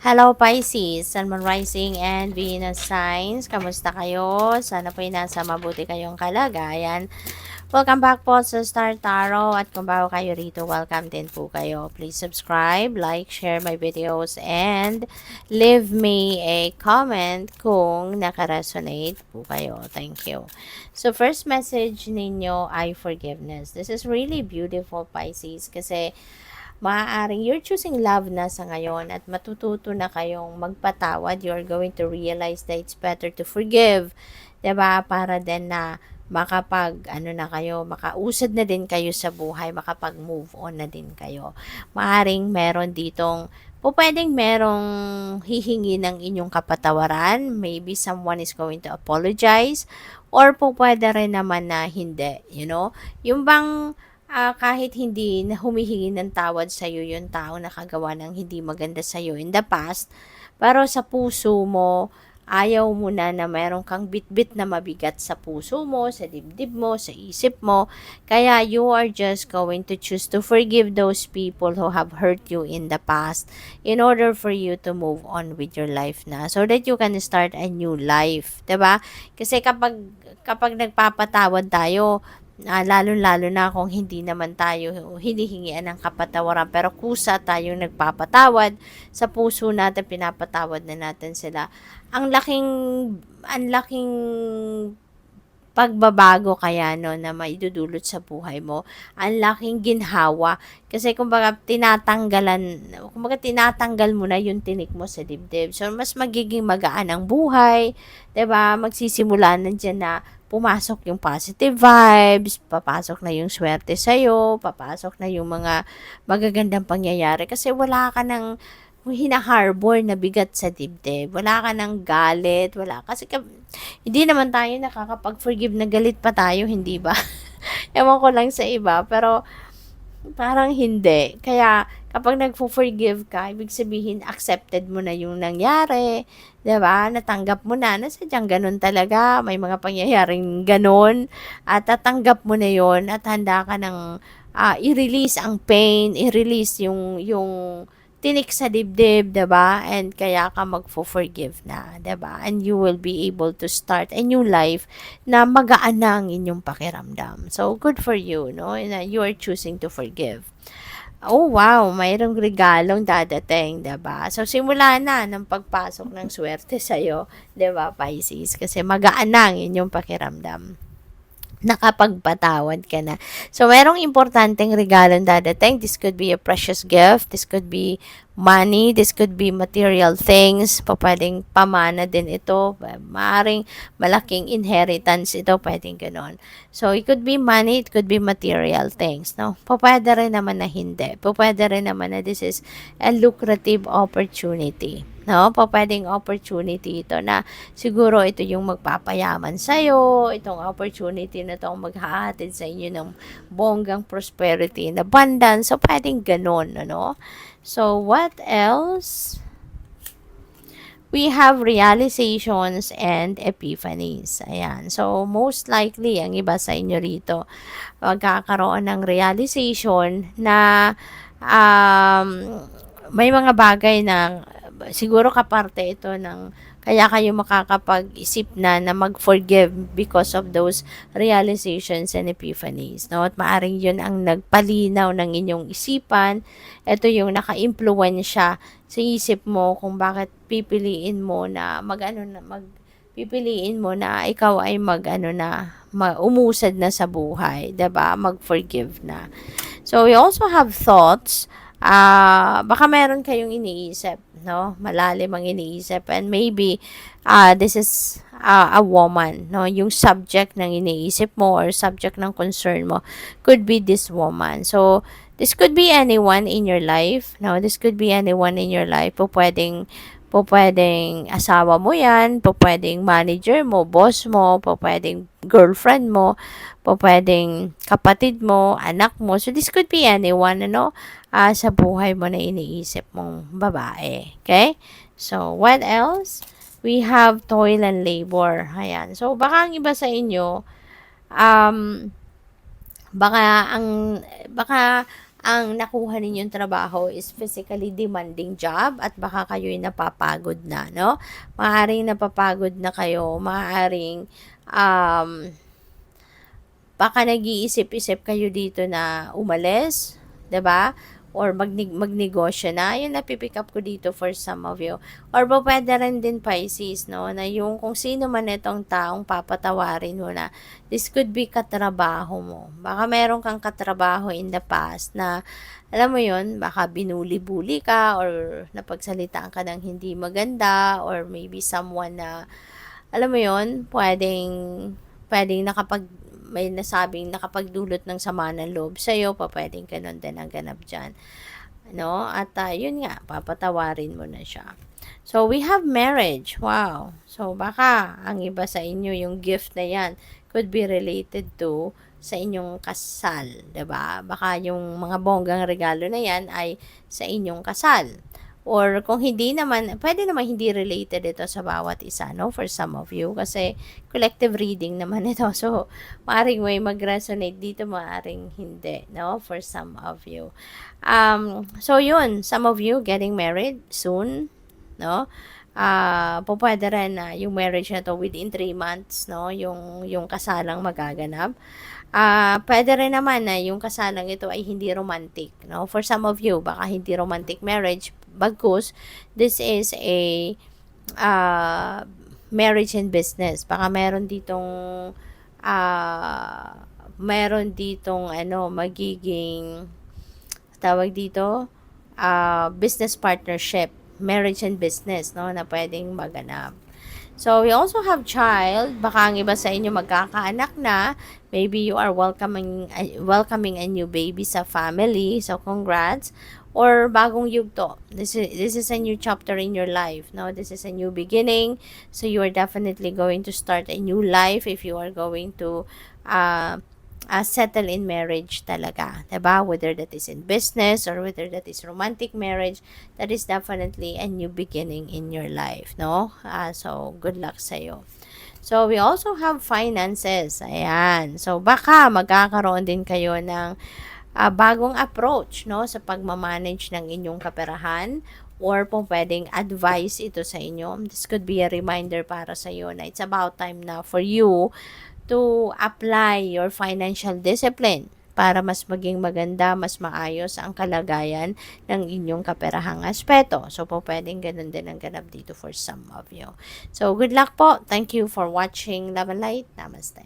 Hello Pisces, Sun, Moon Rising and Venus Signs. Kamusta kayo? Sana po nasa mabuti kayong kalagayan. Welcome back po sa Star Tarot at kung bago kayo rito, welcome din po kayo. Please subscribe, like, share my videos and leave me a comment kung nakaresonate po kayo. Thank you. So first message ninyo ay forgiveness. This is really beautiful Pisces kasi maaaring you're choosing love na sa ngayon at matututo na kayong magpatawad. You're going to realize that it's better to forgive. 'Di ba? Para din na na kayo, makausad na din kayo sa buhay, makapag-move on na din kayo. Maaring meron ditong pwedeng merong hihingi ng inyong kapatawaran. Maybe someone is going to apologize or pwede rin naman na hindi, Yung bang kahit hindi na humihingi ng tawad sa'yo yung tao nakagawa ng hindi maganda sa'yo in the past, pero sa puso mo, ayaw mo na meron kang bitbit na mabigat sa puso mo, sa dibdib mo, sa isip mo. Kaya you are just going to choose to forgive those people who have hurt you in the past in order for you to move on with your life na so that you can start a new life. 'Di ba? Kasi kapag nagpapatawad tayo, lalo-lalo na kung hindi naman tayo hinihingian ng kapatawaran pero kusa tayong nagpapatawad sa puso natin, pinapatawad na natin sila. Ang laking pagbabago kaya no na maidudulot sa buhay mo. Ang laking ginhawa kasi tinatanggal mo na yung tinik mo sa dibdib. So mas magiging magaan ang buhay, 'di ba? Magsisimula na diyan na pumasok yung positive vibes, papasok na yung swerte sa'yo, papasok na yung mga magagandang pangyayari kasi wala ka ng hina-harbor na bigat sa dibdib. Wala ka ng galit, hindi naman tayo nakakapag-forgive na galit pa tayo, hindi ba? Ewan ko lang sa iba, pero parang hindi. Kaya kapag nagfo-forgive ka, ibig sabihin accepted mo na yung nangyari, 'di ba? Natanggap mo na sadyang ganun talaga, may mga pangyayaring ganun at tatanggap mo na yon at handa ka ng i-release ang pain, i-release yung tinik sa dibdib, 'di ba? And kaya ka magfo-forgive na, 'di ba? And you will be able to start a new life na magaan na ang inyong pakiramdam. So, good for you, no? Na you are choosing to forgive. Oh, wow, mayroong regalong dadating, 'di ba? So, simula na ng pagpasok ng swerte sa'yo, 'di ba, Pisces? Kasi magaan na ang inyong pakiramdam, nakapagpatawad ka na. So, merong importanteng regalong dadating. This could be a precious gift. This could be money. This could be material things. Pwedeng pamana din ito. Maaring malaking inheritance ito. Pwedeng ganon. So, it could be money. It could be material things. No? Pwede rin naman na hindi. Pwede rin naman na this is a lucrative opportunity. No? Pwedeng opportunity ito na siguro ito yung magpapayaman sa'yo, itong opportunity na itong maghahatid sa inyo ng bonggang prosperity and abundance. So, pwedeng ganun, ano? So, what else? We have realizations and epiphanies. Ayan. So, most likely, ang iba sa inyo rito, magkakaroon ng realization na may mga bagay na siguro kaparte ito ng kaya kayo makakapag-isip na mag-forgive because of those realizations and epiphanies. No? At maaring yun ang nagpalinaw ng inyong isipan. Ito yung naka-impluensya sa isip mo kung bakit pipiliin mo na pipiliin mo na ikaw ay umusad na sa buhay, 'di ba? Mag-forgive na. So we also have thoughts. Baka meron kayong iniisip, no? Malalim ang iniisip and maybe this is a woman, no? Yung subject ng iniisip mo or subject ng concern mo could be this woman. So this could be anyone in your life, no? This could be anyone in your life. Pwedeng asawa mo yan, pwedeng manager mo, boss mo, pwedeng girlfriend mo, pwedeng kapatid mo, anak mo. So, this could be anyone, sa buhay mo na iniisip mong babae. Okay? So, what else? We have toil and labor. Ayan. So, baka ang iba sa inyo, baka ang nakuha ninyong trabaho is physically demanding job at baka kayo'y napapagod na, no? Maaaring napapagod na kayo, maaaring baka nag-iisip-isip kayo dito na umalis, 'di ba? Or magnegosyo na. Yun napipick up ko dito for some of you. Or pwede rin din Pisces, no? Na yung kung sino man itong taong papatawarin mo na, this could be katrabaho mo. Baka meron kang katrabaho in the past na, alam mo yun, baka binuli-buli ka or napagsalitaan ka ng hindi maganda or maybe someone na, alam mo yun, pwedeng may nasabing nakapagdulot ng sama ng loob sa'yo, pwedeng ganun din ang ganap dyan. No? At yun nga, papatawarin mo na siya. So, we have marriage. Wow. So, baka ang iba sa inyo, yung gift na yan, could be related to sa inyong kasal. 'Di ba? Baka yung mga bonggang regalo na yan ay sa inyong kasal. Or kung hindi naman, pwede naman hindi related ito sa bawat isa, no? For some of you. Kasi collective reading naman ito. So, maaring may mag-resonate dito, maaring hindi, no? For some of you. So, yun. Some of you getting married soon, no? Pwede rin na yung marriage na to within 3 months, no? Yung kasalang magaganap. Pwede rin naman na yung kasalang ito ay hindi romantic, no? For some of you, baka hindi romantic marriage, bagkus this is a marriage and business. Baka meron ditong magiging tawag dito, business partnership, marriage and business, no, na pwedeng maganap. So, we also have child. Baka ang iba sa inyo magkakaanak na. Maybe you are welcoming a new baby sa family. So, congrats. Or bagong yugto. This is a new chapter in your life. No, this is a new beginning. So, you are definitely going to start a new life if you are going to settle in marriage talaga, diba? Whether that is in business or whether that is romantic marriage, that is definitely a new beginning in your life, no? So, good luck sa'yo. So, we also have finances. Ayan. So, baka magkakaroon din kayo ng bagong approach, no? Sa pagmamanage ng inyong kaperahan or kung pwedeng advice ito sa inyo. This could be a reminder para sa iyo na it's about time na for you to apply your financial discipline para mas maging maganda, mas maayos ang kalagayan ng inyong kaperahang aspeto. So, pwedeng ganun din ang ganap dito for some of you. So, good luck po. Thank you for watching Love and Light. Namaste.